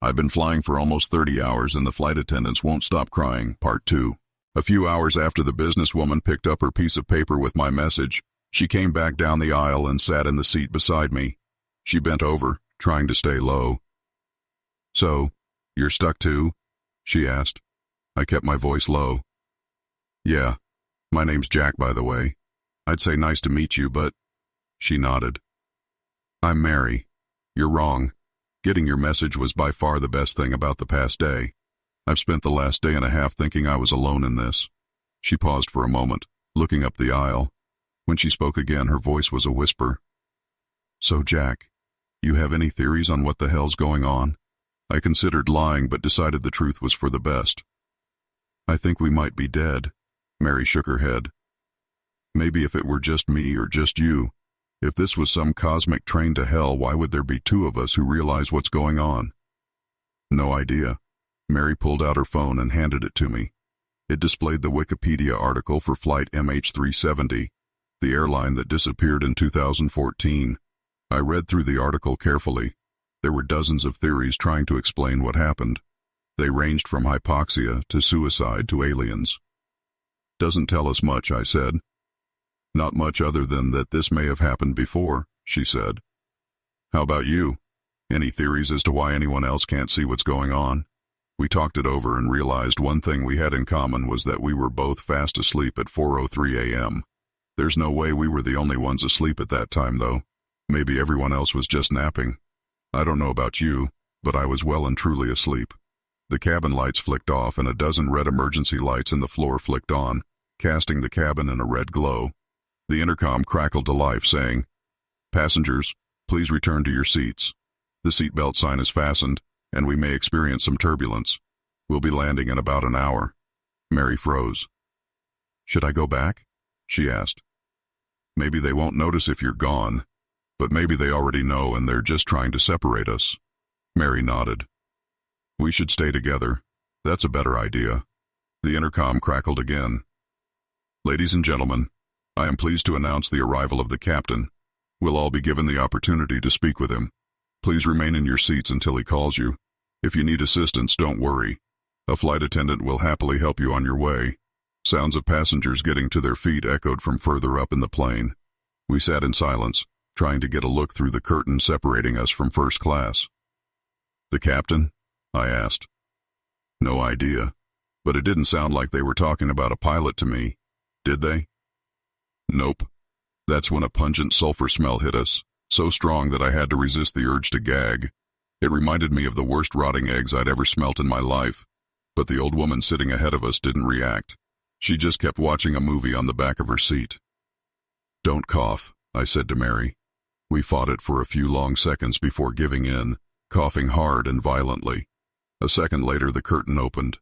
I've been flying for almost 30 hours and the flight attendants won't stop crying, Part 2. A few hours after the businesswoman picked up her piece of paper with my message, she came back down the aisle and sat in the seat beside me. She bent over, trying to stay low. "So, you're stuck too?" she asked. I kept my voice low. "Yeah, my name's Jack, by the way. I'd say nice to meet you, but..." She nodded. "I'm Mary. You're wrong. Getting your message was by far the best thing about the past day. I've spent the last day and a half thinking I was alone in this." She paused for a moment, looking up the aisle. When she spoke again, her voice was a whisper. "So, Jack, you have any theories on what the hell's going on?" I considered lying, but decided the truth was for the best. "I think we might be dead." Mary shook her head. "Maybe if it were just me or just you. If this was some cosmic train to hell, why would there be two of us who realize what's going on?" "No idea." Mary pulled out her phone and handed it to me. It displayed the Wikipedia article for Flight MH370, the airline that disappeared in 2014. I read through the article carefully. There were dozens of theories trying to explain what happened. They ranged from hypoxia to suicide to aliens. "Doesn't tell us much," I said. "Not much other than that this may have happened before," she said. "How about you? Any theories as to why anyone else can't see what's going on?" We talked it over and realized one thing we had in common was that we were both fast asleep at 4:03 a.m. There's no way we were the only ones asleep at that time, though. Maybe everyone else was just napping. I don't know about you, but I was well and truly asleep. The cabin lights flicked off and a dozen red emergency lights in the floor flicked on, casting the cabin in a red glow. The intercom crackled to life, saying, "Passengers, please return to your seats. The seatbelt sign is fastened, and we may experience some turbulence. We'll be landing in about an hour." Mary froze. "Should I go back?" she asked. "Maybe they won't notice if you're gone, but maybe they already know and they're just trying to separate us." Mary nodded. "We should stay together. That's a better idea." The intercom crackled again. "Ladies and gentlemen, I am pleased to announce the arrival of the captain. We'll all be given the opportunity to speak with him. Please remain in your seats until he calls you. If you need assistance, don't worry. A flight attendant will happily help you on your way." Sounds of passengers getting to their feet echoed from further up in the plane. We sat in silence, trying to get a look through the curtain separating us from first class. "The captain?" I asked. "No idea, but it didn't sound like they were talking about a pilot to me. Did they?" "Nope." That's when a pungent sulfur smell hit us, so strong that I had to resist the urge to gag. It reminded me of the worst rotting eggs I'd ever smelt in my life, but the old woman sitting ahead of us didn't react. She just kept watching a movie on the back of her seat. "Don't cough," I said to Mary. We fought it for a few long seconds before giving in, coughing hard and violently. A second later, the curtain opened.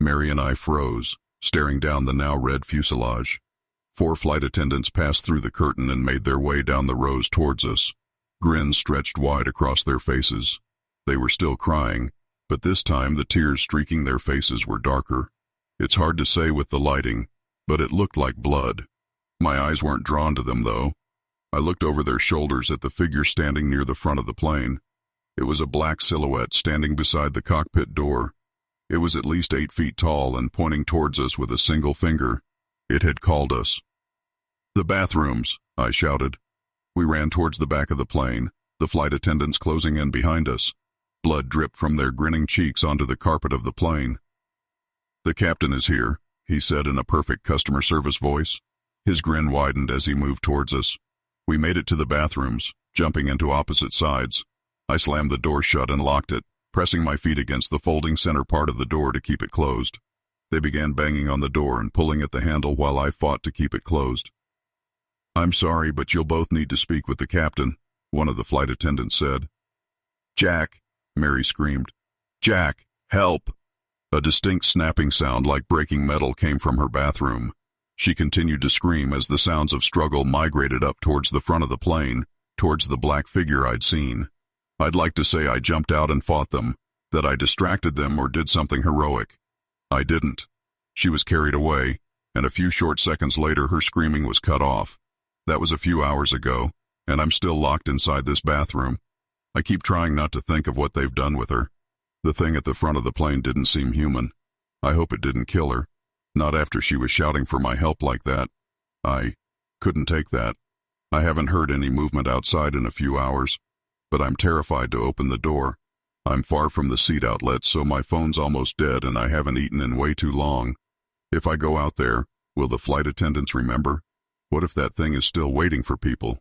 Mary and I froze, staring down the now red fuselage. 4 flight attendants passed through the curtain and made their way down the rows towards us. Grins stretched wide across their faces. They were still crying, but this time the tears streaking their faces were darker. It's hard to say with the lighting, but it looked like blood. My eyes weren't drawn to them, though. I looked over their shoulders at the figure standing near the front of the plane. It was a black silhouette standing beside the cockpit door. It was at least 8 feet tall and pointing towards us with a single finger. It had called us. "The bathrooms," I shouted. We ran towards the back of the plane, the flight attendants closing in behind us. Blood dripped from their grinning cheeks onto the carpet of the plane. "The captain is here," he said in a perfect customer service voice. His grin widened as he moved towards us. We made it to the bathrooms, jumping into opposite sides. I slammed the door shut and locked it, pressing my feet against the folding center part of the door to keep it closed. They began banging on the door and pulling at the handle while I fought to keep it closed. "I'm sorry, but you'll both need to speak with the captain," one of the flight attendants said. "Jack!" Mary screamed. "Jack, help!" A distinct snapping sound like breaking metal came from her bathroom. She continued to scream as the sounds of struggle migrated up towards the front of the plane, towards the black figure I'd seen. I'd like to say I jumped out and fought them, that I distracted them or did something heroic. I didn't. She was carried away, and a few short seconds later her screaming was cut off. That was a few hours ago, and I'm still locked inside this bathroom. I keep trying not to think of what they've done with her. The thing at the front of the plane didn't seem human. I hope it didn't kill her. Not after she was shouting for my help like that. I couldn't take that. I haven't heard any movement outside in a few hours, but I'm terrified to open the door. I'm far from the seat outlet, so my phone's almost dead and I haven't eaten in way too long. If I go out there, will the flight attendants remember? What if that thing is still waiting for people?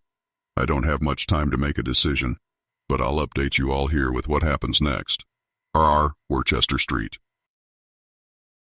I don't have much time to make a decision, but I'll update you all here with what happens next. R. Worcester Street.